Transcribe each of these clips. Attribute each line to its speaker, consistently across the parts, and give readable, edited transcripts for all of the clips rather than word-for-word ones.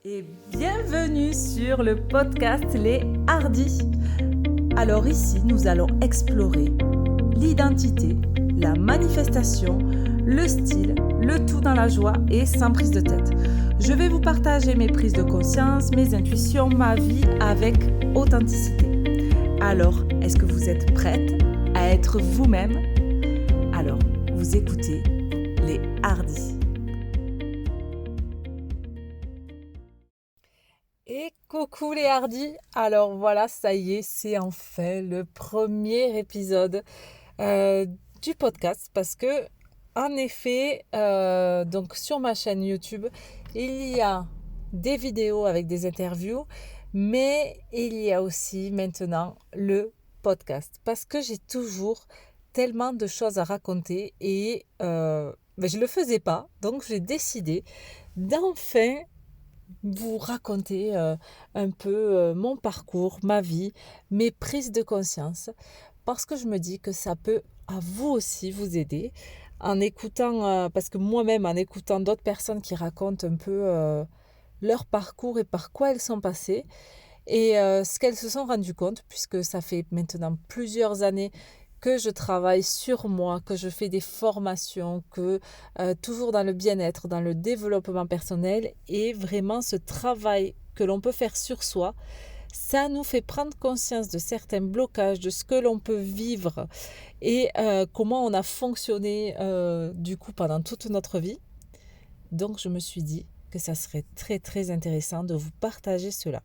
Speaker 1: Et bienvenue sur le podcast Les Hardis. Alors ici, nous allons explorer l'identité, la manifestation, le style, le tout dans la joie et sans prise de tête. Je vais vous partager mes prises de conscience, mes intuitions, ma vie avec authenticité. Alors, est-ce que vous êtes prête à être vous-même ? Alors, vous écoutez Les Hardis. Et coucou les hardis, alors voilà, ça y est, c'est enfin le premier épisode du podcast parce que en effet, donc sur ma chaîne YouTube, il y a des vidéos avec des interviews, mais il y a aussi maintenant le podcast parce que j'ai toujours tellement de choses à raconter et je ne le faisais pas, donc j'ai décidé d'enfin vous raconter un peu mon parcours, ma vie, mes prises de conscience, parce que je me dis que ça peut à vous aussi vous aider en écoutant, parce que moi-même en écoutant d'autres personnes qui racontent un peu leur parcours et par quoi elles sont passées et ce qu'elles se sont rendues compte, puisque ça fait maintenant plusieurs années que je travaille sur moi, que je fais des formations, que toujours dans le bien-être, dans le développement personnel et vraiment ce travail que l'on peut faire sur soi, ça nous fait prendre conscience de certains blocages, de ce que l'on peut vivre et comment on a fonctionné du coup pendant toute notre vie. Donc je me suis dit que ça serait très très intéressant de vous partager cela.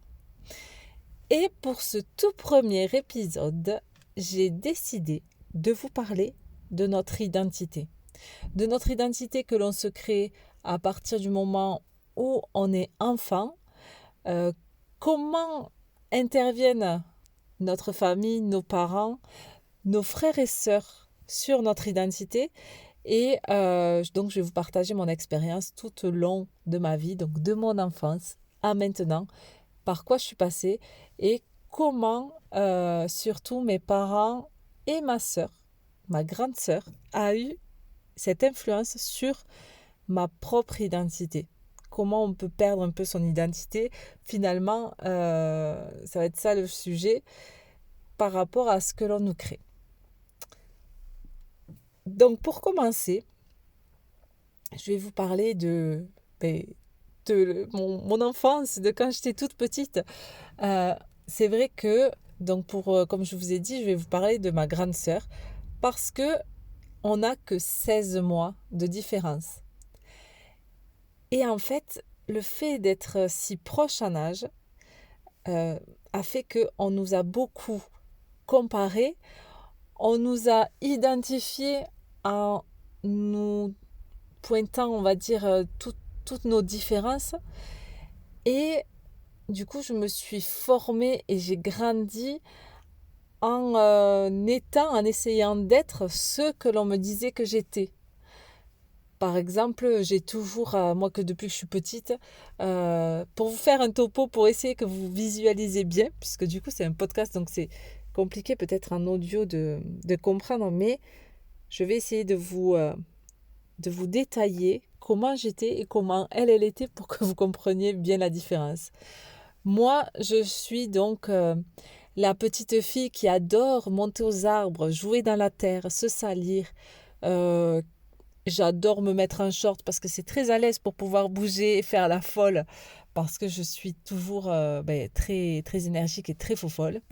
Speaker 1: Et pour ce tout premier épisode, j'ai décidé de vous parler de notre identité. De notre identité que l'on se crée à partir du moment où on est enfant. Comment interviennent notre famille, nos parents, nos frères et sœurs sur notre identité. Et donc, je vais vous partager mon expérience tout au long de ma vie, donc de mon enfance à maintenant, par quoi je suis passée et comment surtout mes parents et ma sœur, ma grande sœur, a eu cette influence sur ma propre identité. Comment on peut perdre un peu son identité. Finalement, ça va être ça le sujet par rapport à ce que l'on nous crée. Donc pour commencer, je vais vous parler de mon enfance, de quand j'étais toute petite. C'est vrai que, donc comme je vous ai dit, je vais vous parler de ma grande sœur parce que on n'a que 16 mois de différence. Et en fait, le fait d'être si proche en âge a fait qu'on nous a beaucoup comparés, on nous a identifiés en nous pointant, on va dire, toutes nos différences. Et du coup, je me suis formée et j'ai grandi en essayant d'être ce que l'on me disait que j'étais. Par exemple, j'ai toujours, moi que depuis que je suis petite, pour vous faire un topo, pour essayer que vous visualisez bien, puisque du coup c'est un podcast, donc c'est compliqué peut-être en audio de comprendre, mais je vais essayer de vous détailler comment j'étais et comment elle était pour que vous compreniez bien la différence. Moi, je suis donc la petite fille qui adore monter aux arbres, jouer dans la terre, se salir. J'adore me mettre un short parce que c'est très à l'aise pour pouvoir bouger et faire la folle parce que je suis toujours très, très énergique et très faux-folle.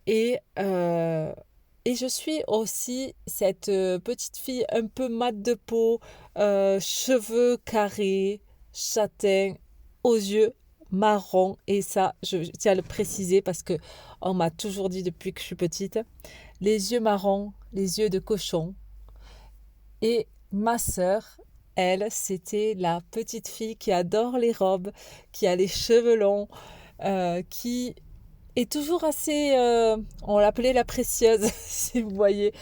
Speaker 1: Et je suis aussi cette petite fille un peu mate de peau, cheveux carrés, châtains, aux yeux marrons. Et ça, je tiens à le préciser parce que on m'a toujours dit depuis que je suis petite, les yeux marrons, les yeux de cochon. Et ma sœur, elle, c'était la petite fille qui adore les robes, qui a les cheveux longs, qui est toujours assez... on l'appelait la précieuse, si vous voyez.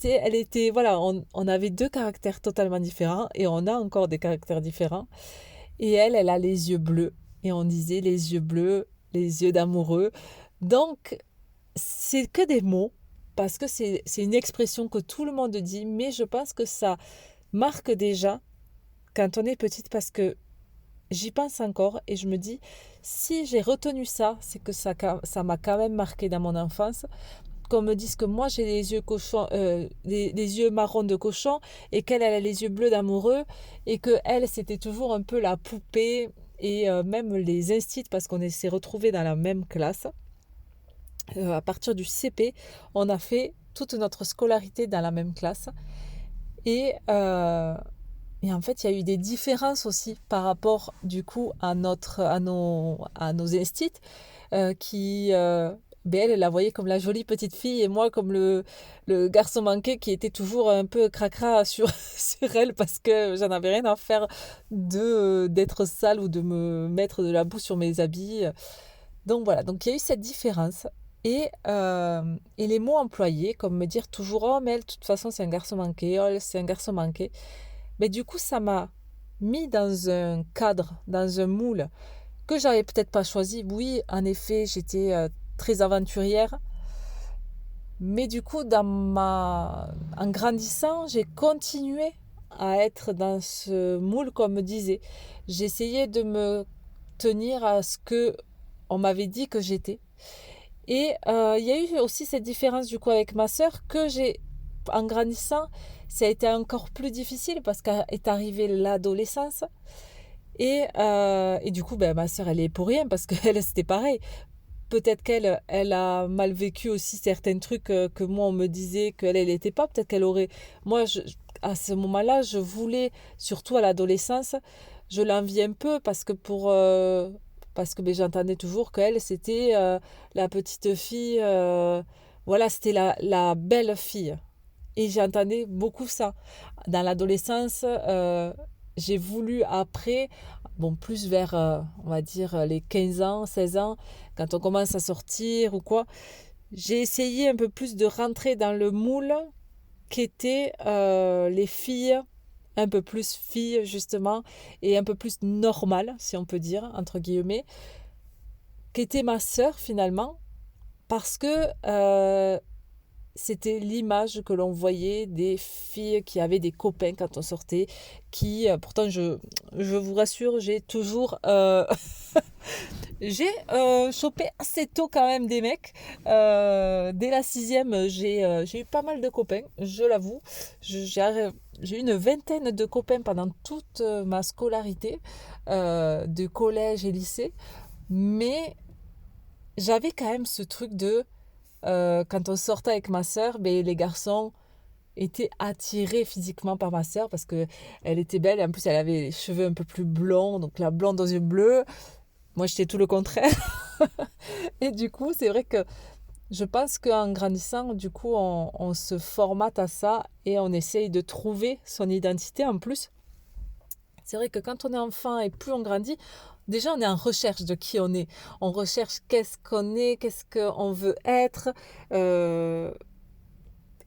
Speaker 1: Elle était... Voilà, on avait deux caractères totalement différents et on a encore des caractères différents. Et elle a les yeux bleus. Et on disait les yeux bleus, les yeux d'amoureux. Donc, c'est que des mots parce que c'est une expression que tout le monde dit, mais je pense que ça marque déjà quand on est petite parce que j'y pense encore et je me dis, si j'ai retenu ça, c'est que ça m'a quand même marqué dans mon enfance. Qu'on me dise que moi j'ai les yeux cochons, les yeux marrons de cochon et qu'elle elle a les yeux bleus d'amoureux et que elle c'était toujours un peu la poupée et même les instits parce qu'on s'est retrouvés dans la même classe. À partir du CP, on a fait toute notre scolarité dans la même classe et, euh, et en fait il y a eu des différences aussi par rapport du coup à nos instits qui ben elle la voyait comme la jolie petite fille et moi comme le garçon manqué qui était toujours un peu cracra sur, sur elle parce que j'en avais rien à faire d'être sale ou de me mettre de la boue sur mes habits. Donc voilà, donc il y a eu cette différence. Et les mots employés, comme me dire toujours «Oh, mais elle, de toute façon, c'est un garçon manqué, oh, c'est un garçon manqué». Mais du coup, ça m'a mis dans un cadre, dans un moule que j'avais peut-être pas choisi. Oui, en effet, j'étais très aventurière, mais du coup, en grandissant, j'ai continué à être dans ce moule qu'on me disait. J'essayais de me tenir à ce que on m'avait dit que j'étais. Et il y a eu aussi cette différence du coup avec ma sœur que en grandissant, ça a été encore plus difficile parce qu'est arrivée l'adolescence. Et du coup, ben, ma sœur, elle est pour rien parce qu'elle, c'était pareil. Peut-être qu'elle elle a mal vécu aussi certains trucs que moi, on me disait qu'elle, elle n'était pas. Peut-être qu'elle aurait... Moi, à ce moment-là, je voulais, surtout à l'adolescence, je l'envie un peu parce que ben, j'entendais toujours qu'elle, c'était la petite fille... voilà, c'était la belle fille. Et j'entendais beaucoup ça. Dans l'adolescence, j'ai voulu après, bon, plus vers, on va dire, les 15 ans, 16 ans, quand on commence à sortir ou quoi, j'ai essayé un peu plus de rentrer dans le moule qu'étaient les filles, un peu plus filles justement, et un peu plus normales, si on peut dire, entre guillemets, qu'était ma sœur finalement, parce que c'était l'image que l'on voyait des filles qui avaient des copains quand on sortait, qui, pourtant, je vous rassure, j'ai toujours... j'ai chopé assez tôt quand même des mecs. Dès la sixième, j'ai eu pas mal de copains, je l'avoue. J'ai eu une vingtaine de copains pendant toute ma scolarité, de collège et lycée. Mais j'avais quand même ce truc de quand on sortait avec ma sœur, ben, les garçons étaient attirés physiquement par ma sœur parce que elle était belle et en plus elle avait les cheveux un peu plus blonds, donc la blonde aux yeux bleus. Moi j'étais tout le contraire. Et du coup c'est vrai que je pense qu'en grandissant, du coup on se formate à ça et on essaye de trouver son identité en plus. C'est vrai que quand on est enfant et plus on grandit, déjà on est en recherche de qui on est. On recherche qu'est-ce qu'on est, qu'est-ce qu'on veut être. Euh,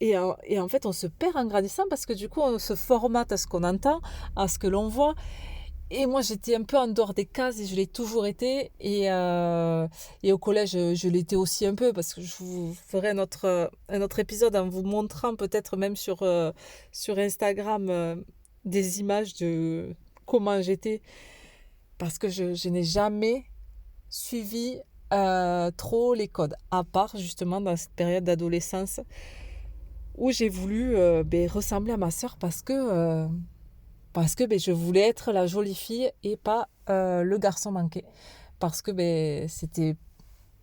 Speaker 1: et en fait, on se perd en grandissant parce que du coup, on se formate à ce qu'on entend, à ce que l'on voit. Et moi, j'étais un peu en dehors des cases et je l'ai toujours été. Et au collège, je l'étais aussi un peu parce que je vous ferai un autre épisode en vous montrant peut-être même sur Instagram des images de comment j'étais. Parce que je n'ai jamais suivi trop les codes, à part justement dans cette période d'adolescence où j'ai voulu ben, ressembler à ma sœur parce que ben, je voulais être la jolie fille et pas le garçon manqué. Parce que ben, c'était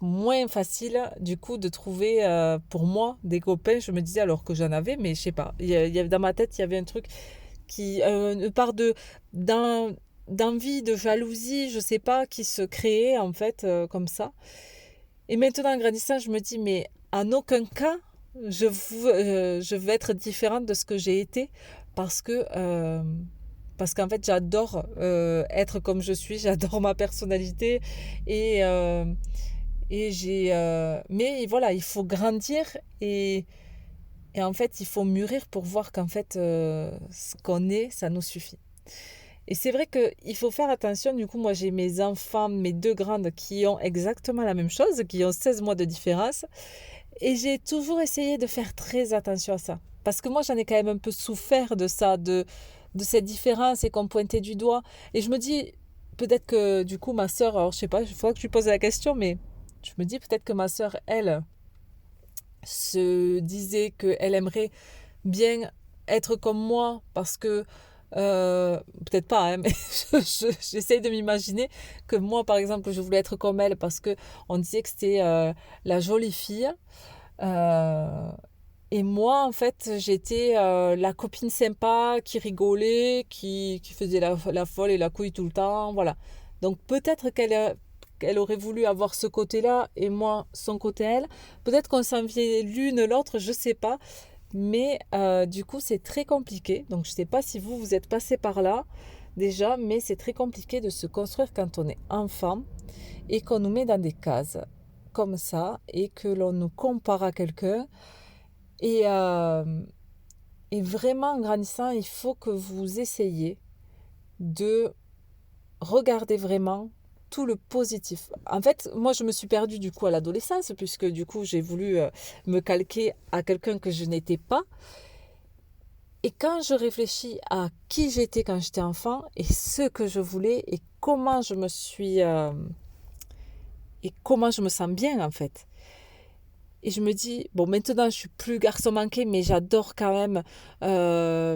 Speaker 1: moins facile du coup de trouver pour moi des copains, je me disais alors que j'en avais, mais je sais pas. Dans ma tête, il y avait un truc qui, une part d'envie, de jalousie, je sais pas, qui se créait en fait comme ça. Et maintenant, en grandissant, je me dis, mais en aucun cas, je veux être différente de ce que j'ai été parce qu'en fait, j'adore être comme je suis, j'adore ma personnalité et, euh, mais voilà, il faut grandir et en fait, il faut mûrir pour voir qu'en fait, ce qu'on est, ça nous suffit. Et c'est vrai qu'il faut faire attention. Du coup, moi, j'ai mes enfants, mes deux grandes, qui ont exactement la même chose, qui ont 16 mois de différence. Et j'ai toujours essayé de faire très attention à ça. Parce que moi, j'en ai quand même un peu souffert de ça, de cette différence et qu'on pointait du doigt. Et je me dis, peut-être que du coup ma sœur, alors je sais pas, il faudra que je lui pose la question, mais je me dis peut-être que ma sœur, elle, se disait qu'elle aimerait bien être comme moi parce que peut-être pas, hein, mais j'essaye de m'imaginer que moi, par exemple, je voulais être comme elle parce que on disait que c'était la jolie fille. Euh, et moi, en fait, j'étais la copine sympa qui rigolait, qui faisait la folle et la couille tout le temps. Voilà. Donc peut-être qu'elle aurait voulu avoir ce côté-là et moi, son côté elle. Peut-être qu'on s'enviait l'une l'autre, je sais pas. Mais du coup, c'est très compliqué. Donc je sais pas si vous êtes passé par là déjà, mais c'est très compliqué de se construire quand on est enfant et qu'on nous met dans des cases comme ça et que l'on nous compare à quelqu'un. Et, euh, et vraiment, en grandissant, il faut que vous essayiez de regarder vraiment tout le positif. En fait, moi, je me suis perdue du coup à l'adolescence, puisque du coup, j'ai voulu me calquer à quelqu'un que je n'étais pas. Et quand je réfléchis à qui j'étais quand j'étais enfant, et ce que je voulais, et comment je me suis... et comment je me sens bien, en fait. Et je me dis, bon, maintenant, je suis plus garçon manqué, mais j'adore quand même.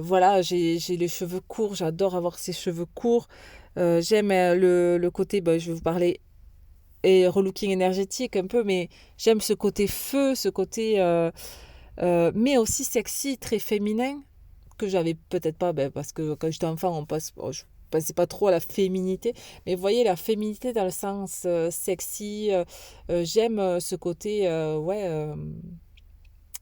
Speaker 1: Voilà, j'ai les cheveux courts, j'adore avoir ces cheveux courts. J'aime le côté, ben, je vais vous parler, et relooking énergétique un peu, mais j'aime ce côté feu, ce côté, mais aussi sexy, très féminin, que j'avais peut-être pas, ben, parce que quand j'étais enfant, je pensais pas trop à la féminité, mais vous voyez, la féminité dans le sens sexy, j'aime ce côté, ouais,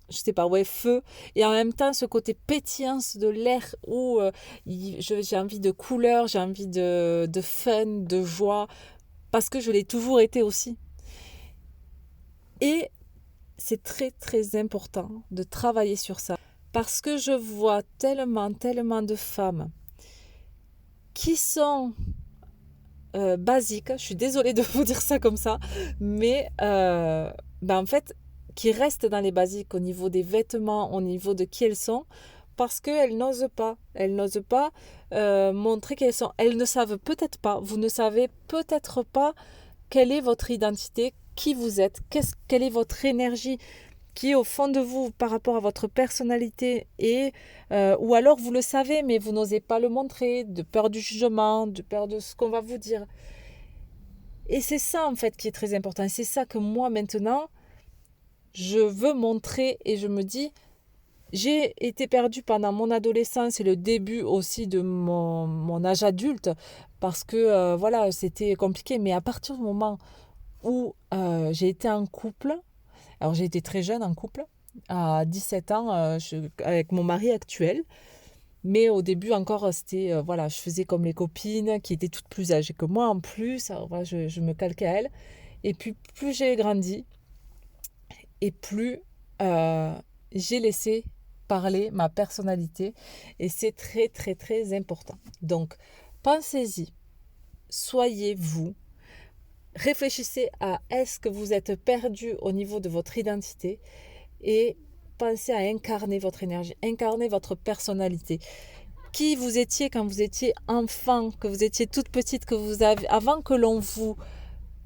Speaker 1: je sais pas, ouais, feu, et en même temps ce côté pétillance de l'air où j'ai envie de couleur, j'ai envie de fun, de joie, parce que je l'ai toujours été aussi. Et c'est très très important de travailler sur ça, parce que je vois tellement, tellement de femmes qui sont basiques, je suis désolée de vous dire ça comme ça, mais ben en fait, qui restent dans les basiques au niveau des vêtements, au niveau de qui elles sont, parce qu'elles n'osent pas. Elles n'osent pas montrer qui elles sont. Elles ne savent peut-être pas, vous ne savez peut-être pas quelle est votre identité, qui vous êtes, quelle est votre énergie qui est au fond de vous par rapport à votre personnalité et ou alors vous le savez mais vous n'osez pas le montrer de peur du jugement, de peur de ce qu'on va vous dire. Et c'est ça en fait qui est très important. Et c'est ça que moi maintenant je veux montrer et je me dis j'ai été perdue pendant mon adolescence et le début aussi de mon âge adulte parce que voilà c'était compliqué mais à partir du moment où j'ai été en couple. Alors j'ai été très jeune en couple, à 17 ans, avec mon mari actuel. Mais au début encore, c'était, voilà, je faisais comme les copines qui étaient toutes plus âgées que moi en plus. Alors, voilà, je me calquais à elles. Et puis plus j'ai grandi et plus euh, j'ai laissé parler ma personnalité. Et c'est très très très important. Donc pensez-y, soyez vous. Réfléchissez à est-ce que vous êtes perdu au niveau de votre identité et pensez à incarner votre énergie, incarner votre personnalité. Qui vous étiez quand vous étiez enfant, que vous étiez toute petite, que vous avez, avant que l'on vous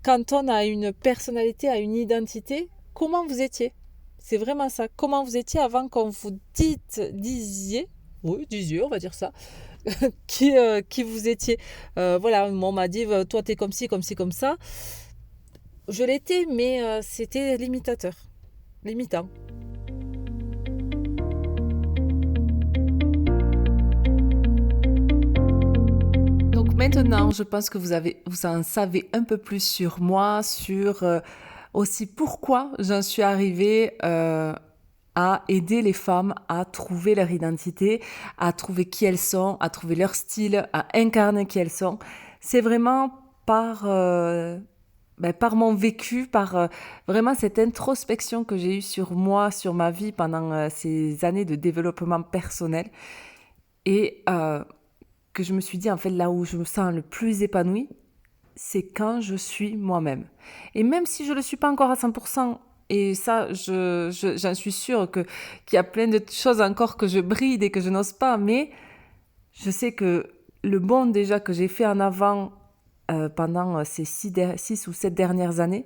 Speaker 1: cantonne à une personnalité, à une identité, comment vous étiez? C'est vraiment ça. Comment vous étiez avant qu'on vous disiez, oui, disiez, on va dire ça, qui vous étiez. Voilà, on m'a dit, toi, t'es comme ci, comme ci, comme ça. Je l'étais, mais c'était limitateur, limitant. Donc maintenant, je pense que vous en savez un peu plus sur moi, sur aussi pourquoi j'en suis arrivée à aider les femmes à trouver leur identité, à trouver qui elles sont, à trouver leur style, à incarner qui elles sont. C'est vraiment par mon vécu, par vraiment cette introspection que j'ai eue sur moi, sur ma vie pendant ces années de développement personnel. Et que je me suis dit, en fait, là où je me sens le plus épanouie, c'est quand je suis moi-même. Et même si je ne le suis pas encore à 100%, et ça, j'en suis sûre qu'il y a plein de choses encore que je bride et que je n'ose pas, mais je sais que le bond déjà que j'ai fait en avant pendant ces 6 ou 7 dernières années.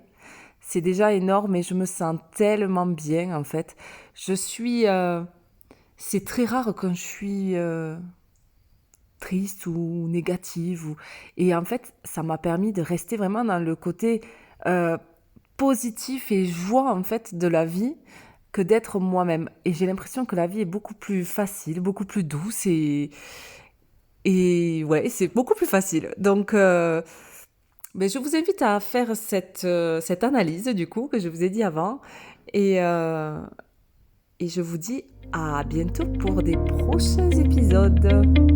Speaker 1: C'est déjà énorme et je me sens tellement bien en fait. Je suis... c'est très rare quand je suis triste ou négative. Et en fait, ça m'a permis de rester vraiment dans le côté euh, positif et joie en fait de la vie que d'être moi-même. Et j'ai l'impression que la vie est beaucoup plus facile, beaucoup plus douce et ouais, c'est beaucoup plus facile. Donc, mais je vous invite à faire cette analyse du coup que je vous ai dit avant. Et, euh, et je vous dis à bientôt pour des prochains épisodes.